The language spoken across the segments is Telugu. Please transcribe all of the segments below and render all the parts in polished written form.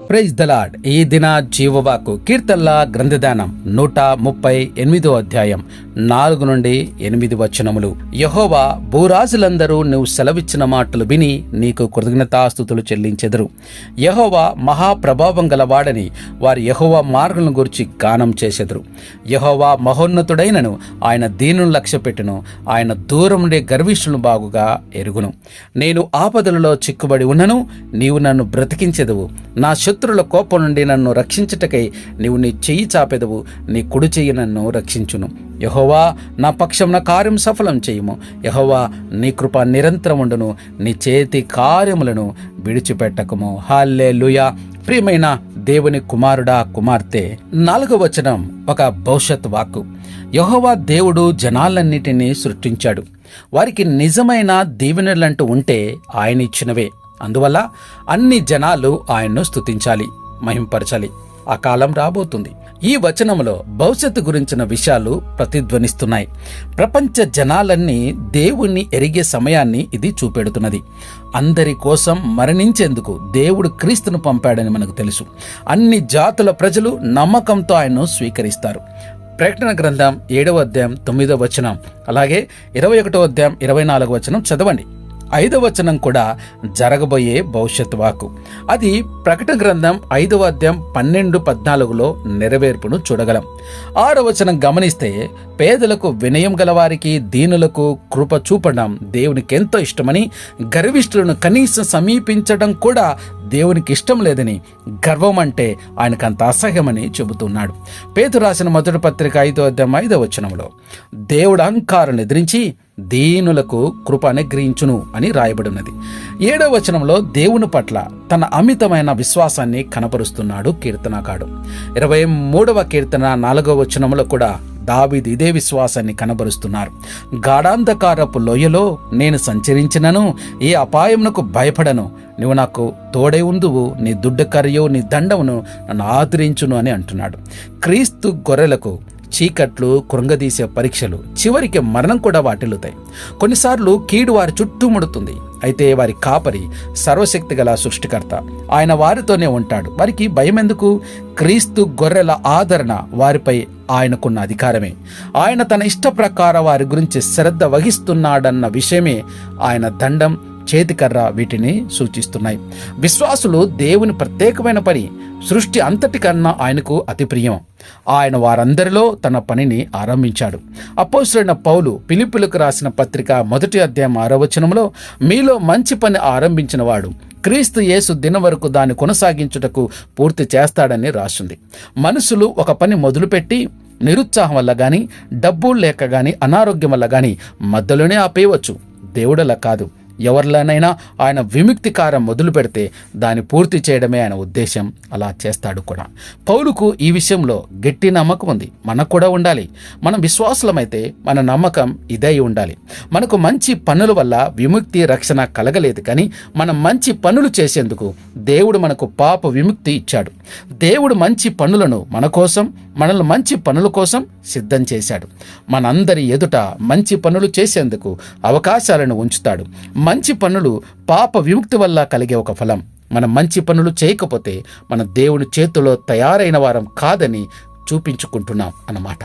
Praise the lord. ఈ దిన జీవవాకు కీర్తనల గ్రంథదానం 138 అధ్యాయం 4 నుండి 8 వచనములు. యెహోవా, భూరాజులందరూ నువ్వు సెలవిచ్చిన మాటలు విని నీకు కృతజ్ఞతాస్తుతులు చెల్లించెదరు. యెహోవా మహాప్రభావం గలవాడని వారి యెహోవా మార్గలను గురించి గానం చేసెదరు. యెహోవా మహోన్నతుడైనను, ఆయన దీనులను లక్ష్యపెట్టును, ఆయన దూరం నుండి గర్విష్ఠులను బాగుగా ఎరుగును. నేను ఆపదలలో చిక్కుబడి ఉన్నను, నీవు నన్ను బ్రతికించెదవు. నా శత్రుల కోపం నుండి నన్ను రక్షించుటకై నీవు నీ చెయ్యి చాపెదవు, నీ కుడి చెయ్యి నన్ను రక్షించును. యెహోవా, నా పక్షమున కార్యం సఫలం చేయుము. యెహోవా, నీ కృప నిరంతరం ఉండును, నీ చేతి కార్యములను విడిచిపెట్టకము. హల్లెలూయా. ప్రియమైన దేవుని కుమారుడా, కుమార్తె, 4వ వచనం ఒక భవిష్యత్ వాక్కు. యెహోవా దేవుడు జనాలన్నిటినీ సృష్టించాడు. వారికి నిజమైన దీవెనలంటూ ఉంటే ఆయన ఇచ్చినవే. అందువల్ల అన్ని జనాలు ఆయన్ను స్తుతించాలి, మహింపరచాలి. ఆ కాలం రాబోతుంది. ఈ వచనంలో భవిష్యత్తు గురించిన విషయాలు ప్రతిధ్వనిస్తున్నాయి. ప్రపంచ జనాలన్నీ దేవుణ్ణి ఎరిగే సమయాన్ని ఇది చూపెడుతున్నది. అందరి కోసం మరణించేందుకు దేవుడు క్రీస్తును పంపాడని మనకు తెలుసు. అన్ని జాతుల ప్రజలు నమ్మకంతో ఆయన్ను స్వీకరిస్తారు. ప్రకటన గ్రంథం 7వ అధ్యాయం 9వ వచనం, అలాగే 21వ అధ్యాయం 24వ వచనం చదవండి. 5వ వచనం కూడా జరగబోయే భవిష్యత్ వాకు. అది ప్రకటన గ్రంథం 5వ అధ్యాయం 12-14లో నెరవేర్పును చూడగలం. 6వ వచనం గమనిస్తే, పేదలకు వినయం గలవారికి దీనులకు కృప చూపడం దేవునికి ఎంతో ఇష్టమని, గర్విష్ఠులను కనీసం సమీపించడం కూడా దేవునికి ఇష్టం లేదని, గర్వం అంటే ఆయనకంత అసహ్యమని చెబుతున్నాడు. పేతురు రాసిన మొదటి పత్రిక 5వ అధ్యాయం 5వ వచనంలో, దేవుడు అహంకారాన్ని ఎదిరించి దీనులకు కృప అనుగ్రహించును అని రాయబడినది. 7వ వచనంలో దేవుని పట్ల తన అమితమైన విశ్వాసాన్ని కనపరుస్తున్నాడు కీర్తనకారుడు. 23వ కీర్తన 4వ వచనంలో కూడా దావీదు ఇదే విశ్వాసాన్ని కనబరుస్తున్నారు. గాఢాంధకారపు లోయలో నేను సంచరించినను ఏ అపాయమునకు భయపడను, నువ్వు నాకు తోడై ఉందువు, నీ దుడ్డకర్యో నీ దండమును నన్ను ఆదరించును అని అంటున్నాడు. క్రీస్తు గొర్రెలకు చీకట్లు, కృంగదీసే పరీక్షలు, చివరికి మరణం కూడా వాటిల్లుతాయి. కొన్నిసార్లు కీడు వారి చుట్టూ ముడుతుంది. అయితే వారి కాపరి సర్వశక్తి గల సృష్టికర్త, ఆయన వారితోనే ఉంటాడు. వారికి భయం ఎందుకు? క్రీస్తు గొర్రెల ఆదరణ వారిపై ఆయనకున్న అధికారమే. ఆయన తన ఇష్ట ప్రకారం వారి గురించి శ్రద్ధ వహిస్తున్నాడన్న విషయమే ఆయన దండం, చేతికర్ర వీటిని సూచిస్తున్నాయి. విశ్వాసులు దేవుని ప్రత్యేకమైన పని, సృష్టి అంతటికన్నా ఆయనకు అతి ప్రియం. ఆయన వారందరిలో తన పనిని ఆరంభించాడు. అపోస్తలుడైన పౌలు ఫిలిప్పీయులకు రాసిన పత్రిక 1వ అధ్యాయం 6వ వచనంలో, మీలో మంచి పని ఆరంభించిన వాడు క్రీస్తు యేసు దినం వరకు దాన్ని కొనసాగించుటకు పూర్తి చేస్తాడని రాసింది. మనుషులు ఒక పని మొదలుపెట్టి నిరుత్సాహం వల్ల గాని, డబ్బు లేక గాని, అనారోగ్యం వల్ల గాని మధ్యలోనే ఆపేయవచ్చు. దేవుడలా కాదు. ఎవరిలోనైనా ఆయన విముక్తికారం మొదలు పెడితే దాన్ని పూర్తి చేయడమే ఆయన ఉద్దేశం. అలా చేస్తాడు కూడా. పౌలుకు ఈ విషయంలో గట్టి నమ్మకం ఉంది. మనకు కూడా ఉండాలి. మనం విశ్వాసులమైతే మన నమ్మకం ఇదై ఉండాలి. మనకు మంచి పనుల వల్ల విముక్తి, రక్షణ కలగలేదు, కానీ మనం మంచి పనులు చేసేందుకు దేవుడు మనకు పాప విముక్తి ఇచ్చాడు. దేవుడు మంచి పనులను మన కోసం, మనల్ని మంచి పనుల కోసం సిద్ధం చేశాడు. మనందరి ఎదుట మంచి పనులు చేసేందుకు అవకాశాలను ఉంచుతాడు. మంచి పనులు పాప విముక్తి వల్ల కలిగే ఒక ఫలం. మనం మంచి పనులు చేయకపోతే మన దేవుని చేతిలో తయారైన వారం కాదని చూపించుకుంటున్నాం అన్నమాట.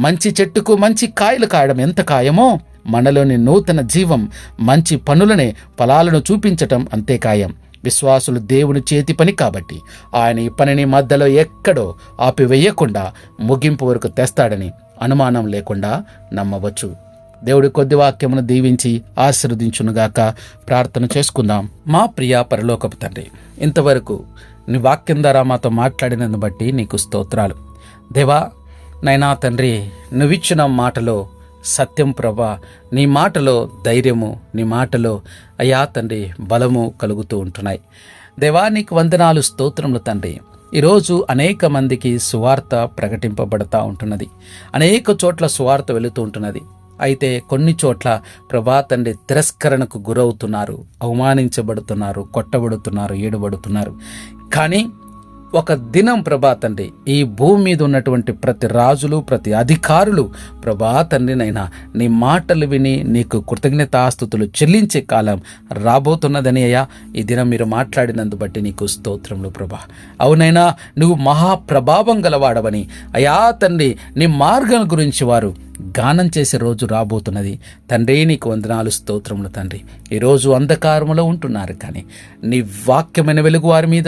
మంచి చెట్టుకు మంచి కాయలు కాయడం ఎంత ఖాయమో, మనలోని నూతన జీవం మంచి పనులనే ఫలాలను చూపించటం అంతే ఖాయం. విశ్వాసులు దేవుని చేతి పని కాబట్టి ఆయన ఈ పనిని మధ్యలో ఎక్కడో ఆపివేయకుండా ముగింపు వరకు తెస్తాడని అనుమానం లేకుండా నమ్మవచ్చు. దేవుడి కొద్ది వాక్యమును దీవించి ఆశీర్వదించునుగాక. ప్రార్థన చేసుకుందాం. మా ప్రియ పరలోకపు తండ్రి, ఇంతవరకు నీ వాక్యం ద్వారా మాతో మాట్లాడినందును బట్టి నీకు స్తోత్రాలు. దేవా, నైనా తండ్రి, నువ్విచ్చిన మాటలో సత్యం ప్రభా, నీ మాటలో ధైర్యము, నీ మాటలో అయ్యా తండ్రి బలము కలుగుతూ ఉంటున్నాయి. దేవా, నీకు వందనాలు, స్తోత్రములు తండ్రి. ఈరోజు అనేక మందికి సువార్త ప్రకటింపబడతా ఉంటున్నది. అనేక చోట్ల సువార్త వెళుతూ ఉంటున్నది. అయితే కొన్ని చోట్ల ప్రభా తండ్రి తిరస్కరణకు గురవుతున్నారు, అవమానించబడుతున్నారు, కొట్టబడుతున్నారు, ఏడుబడుతున్నారు. కానీ ఒక దినం ప్రభా తండ్రి ఈ భూమి మీద ఉన్నటువంటి ప్రతి రాజులు, ప్రతి అధికారులు ప్రభా తండ్రి నైనా నీ మాటలు విని నీకు కృతజ్ఞతాస్తుతులు చెల్లించే కాలం రాబోతున్నదని అయ్యా ఈ దినం మీరు మాట్లాడినందు బట్టి నీకు స్తోత్రములు ప్రభా. అవునైనా నువ్వు మహాప్రభావం గలవాడవని అయా తండ్రి నీ మార్గం గురించి వారు గానం చేసే రోజు రాబోతున్నది తండ్రి. నీకు వందనాలు, స్తోత్రములు తండ్రి. ఈరోజు అంధకారములో ఉంటున్నారు, కానీ నీ వాక్యమైన వెలుగు వారి మీద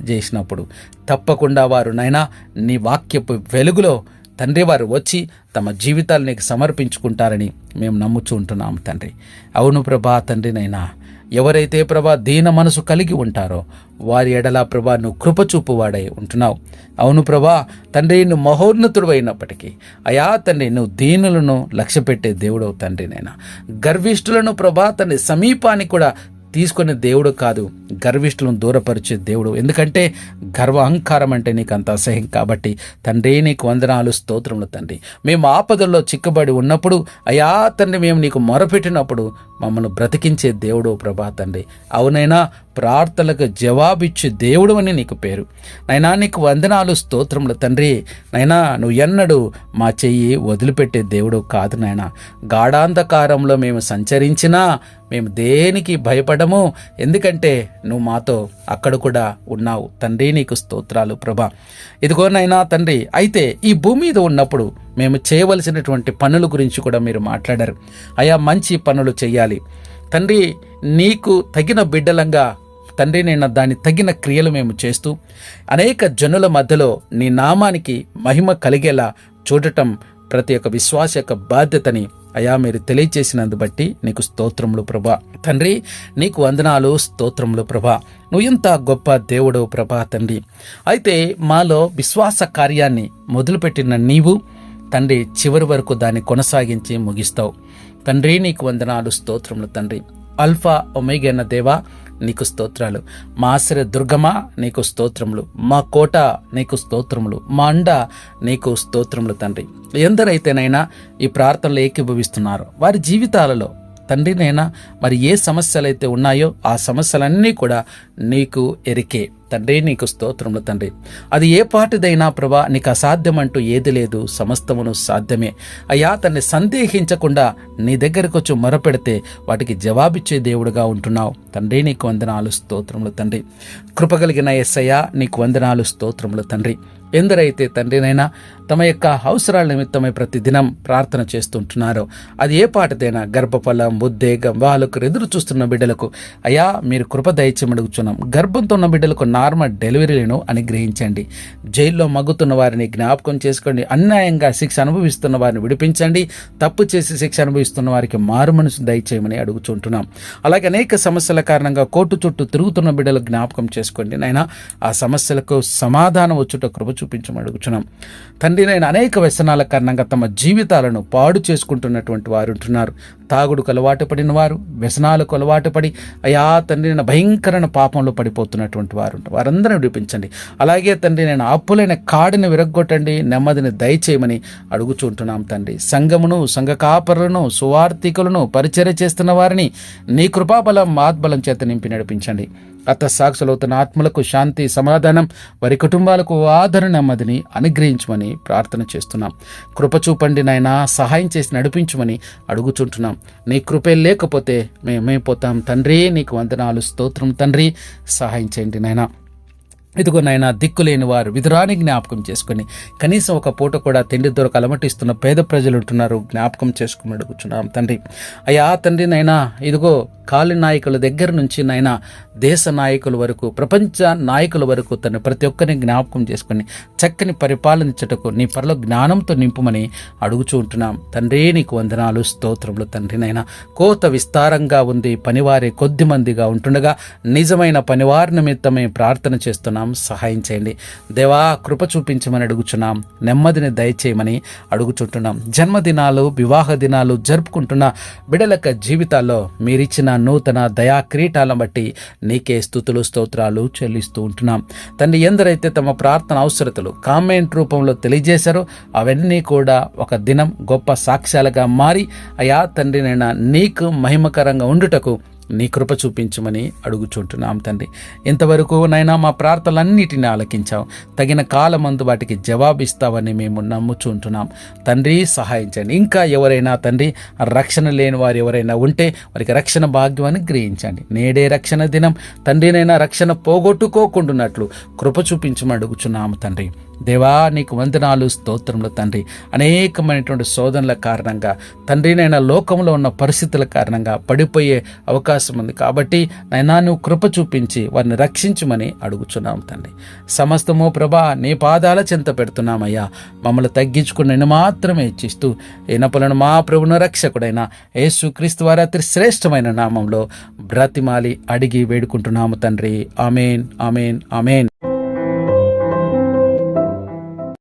చేసినప్పుడు తప్పకుండా వారు నైనా నీ వాక్యపు వెలుగులో తండ్రి వారు వచ్చి తమ జీవితాలు నీకు సమర్పించుకుంటారని మేము నమ్ముచూ ఉంటున్నాము తండ్రి. అవును ప్రభా తండ్రి నైనా ఎవరైతే ప్రభా దీన మనసు కలిగి ఉంటారో వారి ఎడలా ప్రభా నువ్వు కృపచూపు వాడై ఉంటున్నావు. అవును ప్రభా తండ్రి నువ్వు మహోన్నతుడు అయినప్పటికీ అయా తండ్రి నువ్వు దీనులను లక్ష్యపెట్టే దేవుడవు తండ్రి నైనా. గర్విష్ఠులను ప్రభా తండ్రి సమీపానికి కూడా తీసుకునే దేవుడు కాదు, గర్విష్ఠులను దూరపరిచే దేవుడు. ఎందుకంటే గర్వ అహంకారం అంటే నీకు అంత అసహ్యం కాబట్టి తండ్రి నీకు వందనాలు, స్తోత్రములు తండ్రి. మేము ఆపదల్లో చిక్కబడి ఉన్నప్పుడు అయా తండ్రి మేము నీకు మొరపెట్టినప్పుడు మమ్మల్ని బ్రతికించే దేవుడు ప్రభా తండ్రి. అవునైనా ప్రార్థనలకు జవాబిచ్చే దేవుడు అని నీకు పేరు నైనా. నీకు వందనాలు, స్తోత్రములు తండ్రి. నైనా నువ్వు ఎన్నడూ మా చెయ్యి వదిలిపెట్టే దేవుడు కాదు నాయన. గాఢాంధకారంలో మేము సంచరించినా మేము దేనికి భయపడము, ఎందుకంటే నువ్వు మాతో అక్కడ కూడా ఉన్నావు తండ్రి. నీకు స్తోత్రాలు ప్రభా. ఇదిగోనైనా తండ్రి అయితే ఈ భూమి మీద ఉన్నప్పుడు మేము చేయవలసినటువంటి పనుల గురించి కూడా మీరు మాట్లాడారు అయా. మంచి పనులు చేయాలి తండ్రి, నీకు తగిన బిడ్డలంగా తండ్రి నేను దాని తగిన క్రియలు మేము చేస్తూ అనేక జనుల మధ్యలో నీ నామానికి మహిమ కలిగేలా చూడటం ప్రతి ఒక్క విశ్వాస యొక్క బాధ్యతని అయా మీరు తెలియచేసినందు బట్టి నీకు స్తోత్రములు ప్రభా. తండ్రి నీకు వందనాలు, స్తోత్రములు ప్రభా. నువ్వు ఎంత గొప్ప దేవుడు ప్రభా తండ్రి. అయితే మాలో విశ్వాస కార్యాన్ని మొదలుపెట్టిన నీవు తండ్రి చివరి వరకు దాన్ని కొనసాగించి ముగిస్తావు తండ్రి. నీకు వందనాలు, స్తోత్రములు తండ్రి. అల్ఫా ఒమేగా అన్న దేవా నీకు స్తోత్రాలు. మా ఆశ్రయ దుర్గమా నీకు స్తోత్రములు. మా కోట నీకు స్తోత్రములు. మా అండ నీకు స్తోత్రములు తండ్రి. ఎందరైతేనైనా ఈ ప్రార్థనలు ఏకీభవిస్తున్నారో వారి జీవితాలలో తండ్రినైనా మరి ఏ సమస్యలైతే ఉన్నాయో ఆ సమస్యలన్నీ కూడా నీకు ఎరికే తండ్రి. నీకు స్తోత్రములు తండ్రి. అది ఏ పాటిదైనా ప్రభా నీకు అసాధ్యమంటూ ఏది లేదు, సమస్తమును సాధ్యమే అయ్యా తండ్రి. సందేహించకుండా నీ దగ్గరకు వచ్చి మొరపెడితే వాటికి జవాబిచ్చే దేవుడుగా ఉంటున్నావు తండ్రి. నీకు వందనాలు, స్తోత్రములు తండ్రి. కృపగలిగిన యేసయ్యా నీకు వందనాలు, స్తోత్రములు తండ్రి. ఎందరైతే తండ్రినైనా తమ యొక్క అవసరాల నిమిత్తమై ప్రతిదినం ప్రార్థన చేస్తుంటున్నారో అది ఏ పాటిదైనా గర్భఫలం, ఉద్వేగం, వాళ్ళకు ఎదురు చూస్తున్న బిడ్డలకు అయా మీరు కృప దయచేయమడుగుచున్నాం. గర్భంతో ఉన్న బిడ్డలకు నార్మల్ డెలివరీలను అనుగ్రహించండి. జైల్లో మగ్గుతున్న వారిని జ్ఞాపకం చేసుకోండి. అన్యాయంగా శిక్ష అనుభవిస్తున్న వారిని విడిపించండి. తప్పు చేసి శిక్ష అనుభవిస్తున్న వారికి మారు మనసు దయచేయమని అడుగుచుంటున్నాం. అలాగే అనేక సమస్యల కారణంగా కోర్టు చుట్టూ తిరుగుతున్న బిడ్డలు జ్ఞాపకం చేసుకోండి నైనా. ఆ సమస్యలకు సమాధానం వచ్చుట కృప చూపించమని అడుగుచున్నాం తండ్రి. నేను అనేక వ్యసనాల కారణంగా తమ జీవితాలను పాడు చేసుకుంటున్నటువంటి వారు ఉంటున్నారు. తాగుడుకు అలవాటు పడిన వారు, వ్యసనాలకు అలవాటు పడి అయా తండ్రి నేను భయంకరమైన పాపంలో పడిపోతున్నటువంటి వారు వారందరినీ విడిపించండి. అలాగే తండ్రి నేను అప్పులైన కాడిని విరగ్గొట్టండి, నెమ్మదిని దయచేయమని అడుగుచుంటున్నాం తండ్రి. సంఘమును, సంఘ కాపరులను, సువార్థికులను, పరిచర్య చేస్తున్న వారిని నీ కృపాబలం, ఆత్బలం చేత నింపి నడిపించండి. సాక్షులవుతున్న ఆత్మలకు శాంతి, సమాధానం, వారి కుటుంబాలకు ఆదరణ, నెమ్మదిని అనుగ్రహించమని ప్రార్థన చేస్తున్నాం. కృప చూపండి నాయనా, సహాయం చేసి నడిపించమని అడుగుచుంటున్నాం. నీ కృపే లేకపోతే మేమైపోతాం తండ్రి. నీకు వందనాలు, స్తోత్రం తండ్రి. సహాయం చేయండి నాయనా. ఇదిగో నాయనా, దిక్కులేని వారు విధురాని జ్ఞాపకం చేసుకుని కనీసం ఒక పూట కూడా తిండి దొరక అలమటిస్తున్న పేద ప్రజలు ఉంటున్నారు. జ్ఞాపకం చేసుకుని అడుగుచున్నాం తండ్రి. అయ్యా తండ్రి నైనా ఇదిగో కాలి నాయకుల దగ్గర నుంచి నైనా దేశ నాయకుల వరకు, ప్రపంచ నాయకుల వరకు తను ప్రతి ఒక్కరిని జ్ఞాపకం చేసుకుని చక్కని పరిపాలనిచ్చటకు నీ పరలో జ్ఞానంతో నింపుమని అడుగుచూ ఉంటున్నాం తండ్రి. నీకు వందనాలు, స్తోత్రములు తండ్రి. నైనా కోత విస్తారంగా ఉంది, పనివారే కొద్ది మందిగా ఉంటుండగా నిజమైన పనివారి నిమిత్తమే ప్రార్థన చేస్తున్నాం. సహాయం చేయండి దేవా. కృప చూపించమని అడుగుచున్నాం. నెమ్మదిని దయచేయమని అడుగుచుంటున్నాం. జన్మదినాలు, వివాహ దినాలు జరుపుకుంటున్న బిడ్డల జీవితాల్లో మీరిచ్చిన నూతన దయా కిరీటాలను బట్టి నీకే స్తుతులు, స్తోత్రాలు చెల్లిస్తూ ఉంటున్నాం తండ్రి. ఎందరైతే తమ ప్రార్థన అవసరతలు కామెంట్ రూపంలో తెలియజేశారో అవన్నీ కూడా ఒక దినం గొప్ప సాక్ష్యాలుగా మారి అయా తండ్రి నైనా నీకు మహిమకరంగా ఉండుటకు నీ కృప చూపించమని అడుగుచుంటున్నాం తండ్రి. ఇంతవరకు నైనా మా ప్రార్థనలన్నిటిని ఆలకించావు. తగిన కాలమందు వాటికి జవాబిస్తావని మేము నమ్ముచుంటున్నాం తండ్రి. సహాయించండి. ఇంకా ఎవరైనా తండ్రి రక్షణ లేని వారు ఎవరైనా ఉంటే వారికి రక్షణ భాగ్యాన్ని గ్రహించండి. నేడే రక్షణ దినం తండ్రినైనా రక్షణ పోగొట్టుకోకుండానట్లు కృప చూపించమని అడుగుచున్నాము తండ్రి. దేవా నీకు వందనాలు, స్తోత్రములు తండ్రి. అనేకమైనటువంటి శోధనల కారణంగా తండ్రినైనా లోకంలో ఉన్న పరిస్థితుల కారణంగా పడిపోయే అవకాశం ఉంది. కాబట్టి నైనా నువ్వు కృప చూపించి వారిని రక్షించమని అడుగుచున్నాం తండ్రి. సమస్తము ప్రభా నీ పాదాల చెంత పెడుతున్నామయ్యా. మమ్మల్ని తగ్గించుకుని నేను మాత్రమే ఇచ్చిస్తూ ఈనపులను మా ప్రభువును రక్షకుడైన యేసుక్రీస్తు వారి అతి శ్రేష్టమైన నామంలో బ్రతిమాలి అడిగి వేడుకుంటున్నాము తండ్రి. ఆమేన్, ఆమేన్, ఆమేన్.